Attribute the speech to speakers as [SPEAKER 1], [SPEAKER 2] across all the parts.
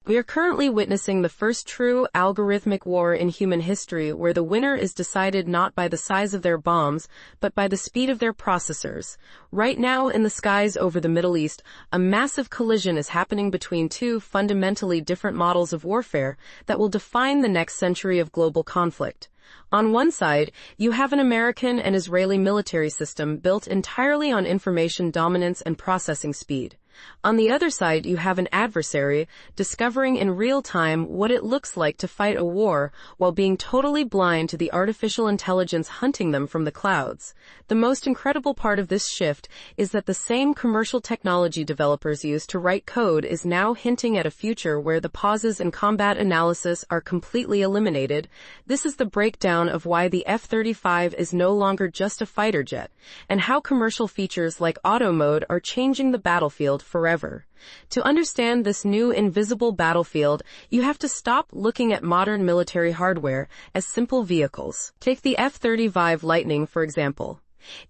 [SPEAKER 1] We are currently witnessing the first true algorithmic war in human history where the winner is decided not by the size of their bombs, but by the speed of their processors. Right now, in the skies over the Middle East, a massive collision is happening between two fundamentally different models of warfare that will define the next century of global conflict. On one side, you have an American and Israeli military system built entirely on information dominance and processing speed. On the other side, you have an adversary discovering in real time what it looks like to fight a war while being totally blind to the artificial intelligence hunting them from the clouds. The most incredible part of this shift is that the same commercial technology developers use to write code is now hinting at a future where the pauses in combat analysis are completely eliminated. This is the breakdown of why the F-35 is no longer just a fighter jet, and how commercial features like auto mode are changing the battlefield forever. To understand this new invisible battlefield, you have to stop looking at modern military hardware as simple vehicles. Take the F-35 Lightning, for example.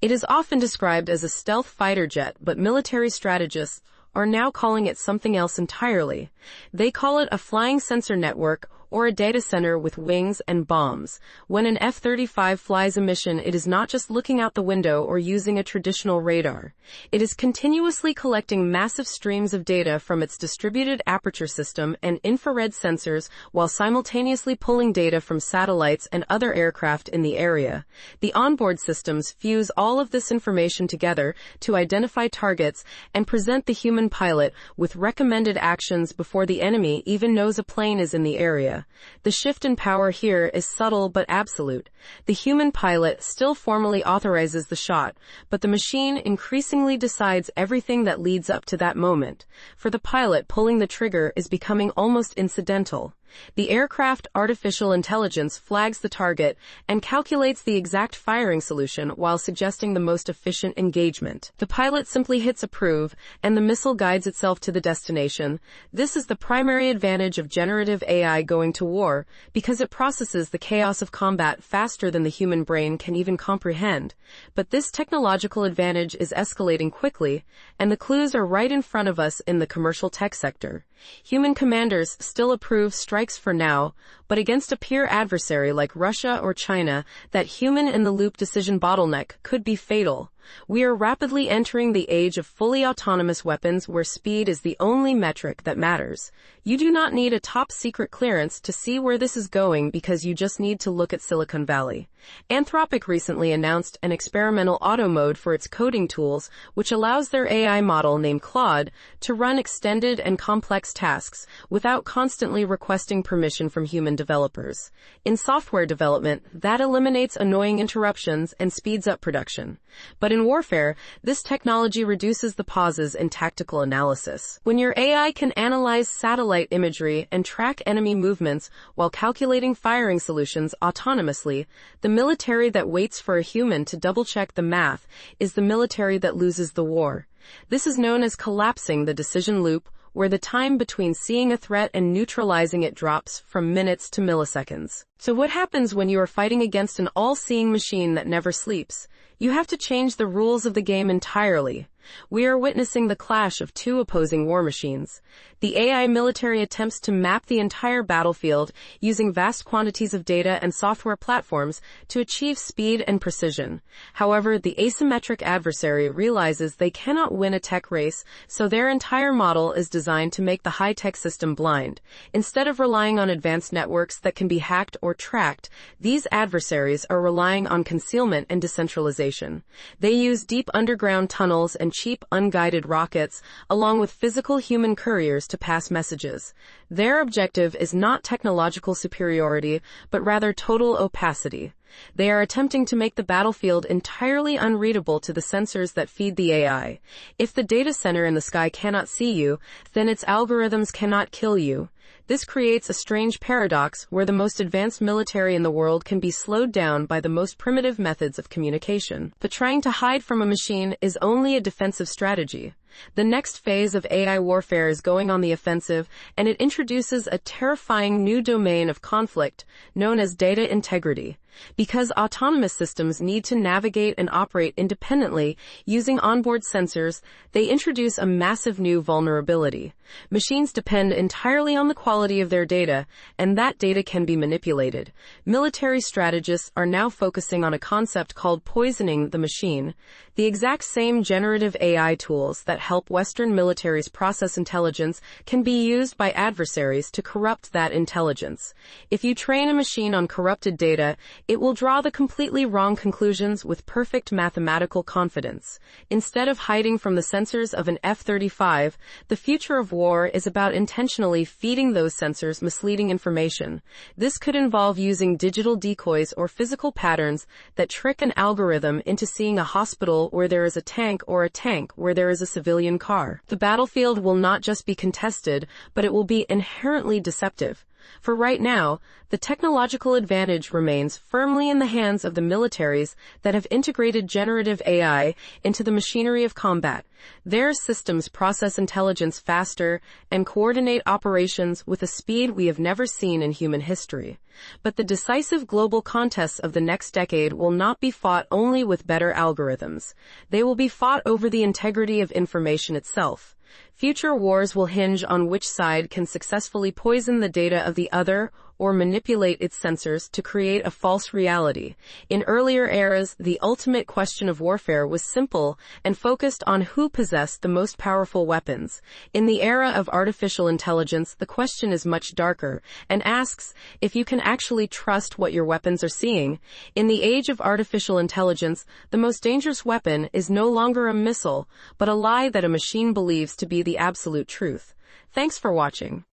[SPEAKER 1] It is often described as a stealth fighter jet, but military strategists are now calling it something else entirely. They call it a flying sensor network or a data center with wings and bombs. When an F-35 flies a mission, it is not just looking out the window or using a traditional radar. It is continuously collecting massive streams of data from its distributed aperture system and infrared sensors while simultaneously pulling data from satellites and other aircraft in the area. The onboard systems fuse all of this information together to identify targets and present the human pilot with recommended actions before the enemy even knows a plane is in the area. The shift in power here is subtle but absolute. The human pilot still formally authorizes the shot, but the machine increasingly decides everything that leads up to that moment. For the pilot, pulling the trigger is becoming almost incidental. The aircraft artificial intelligence flags the target and calculates the exact firing solution while suggesting the most efficient engagement. The pilot simply hits approve, and the missile guides itself to the destination. This is the primary advantage of generative AI going to war, because it processes the chaos of combat faster than the human brain can even comprehend. But this technological advantage is escalating quickly, and the clues are right in front of us in the commercial tech sector. Human commanders still approve strikes for now, but against a peer adversary like Russia or China, that human-in-the-loop decision bottleneck could be fatal. We are rapidly entering the age of fully autonomous weapons where speed is the only metric that matters. You do not need a top-secret clearance to see where this is going because you just need to look at Silicon Valley. Anthropic recently announced an experimental auto mode for its coding tools, which allows their AI model named Claude to run extended and complex tasks without constantly requesting permission from human developers. In software development, that eliminates annoying interruptions and speeds up production. But in warfare, this technology reduces the pauses in tactical analysis. When your AI can analyze satellite imagery and track enemy movements while calculating firing solutions autonomously, the military that waits for a human to double-check the math is the military that loses the war. This is known as collapsing the decision loop, where the time between seeing a threat and neutralizing it drops from minutes to milliseconds. So what happens when you are fighting against an all-seeing machine that never sleeps? You have to change the rules of the game entirely. We are witnessing the clash of two opposing war machines. The AI military attempts to map the entire battlefield using vast quantities of data and software platforms to achieve speed and precision. However, the asymmetric adversary realizes they cannot win a tech race, so their entire model is designed to make the high-tech system blind. Instead of relying on advanced networks that can be hacked or tracked, these adversaries are relying on concealment and decentralization. They use deep underground tunnels and cheap, unguided rockets, along with physical human couriers to pass messages. Their objective is not technological superiority, but rather total opacity. They are attempting to make the battlefield entirely unreadable to the sensors that feed the AI. If the data center in the sky cannot see you, then its algorithms cannot kill you. This creates a strange paradox where the most advanced military in the world can be slowed down by the most primitive methods of communication. But trying to hide from a machine is only a defensive strategy. The next phase of AI warfare is going on the offensive, and it introduces a terrifying new domain of conflict known as data integrity. Because autonomous systems need to navigate and operate independently using onboard sensors, they introduce a massive new vulnerability. Machines depend entirely on the quality of their data, and that data can be manipulated. Military strategists are now focusing on a concept called poisoning the machine. The exact same generative AI tools that help Western militaries process intelligence can be used by adversaries to corrupt that intelligence. If you train a machine on corrupted data, it will draw the completely wrong conclusions with perfect mathematical confidence. Instead of hiding from the sensors of an F-35, the future of war is about intentionally feeding those sensors misleading information. This could involve using digital decoys or physical patterns that trick an algorithm into seeing a hospital where there is a tank or a tank where there is a civilian car. The battlefield will not just be contested, but it will be inherently deceptive. For right now, the technological advantage remains firmly in the hands of the militaries that have integrated generative AI into the machinery of combat. Their systems process intelligence faster and coordinate operations with a speed we have never seen in human history. But the decisive global contests of the next decade will not be fought only with better algorithms. They will be fought over the integrity of information itself. Future wars will hinge on which side can successfully poison the data of the other or manipulate its sensors to create a false reality. In earlier eras, the ultimate question of warfare was simple and focused on who possessed the most powerful weapons. In the era of artificial intelligence, the question is much darker and asks if you can actually trust what your weapons are seeing. In the age of artificial intelligence, the most dangerous weapon is no longer a missile, but a lie that a machine believes to be the absolute truth. Thanks for watching.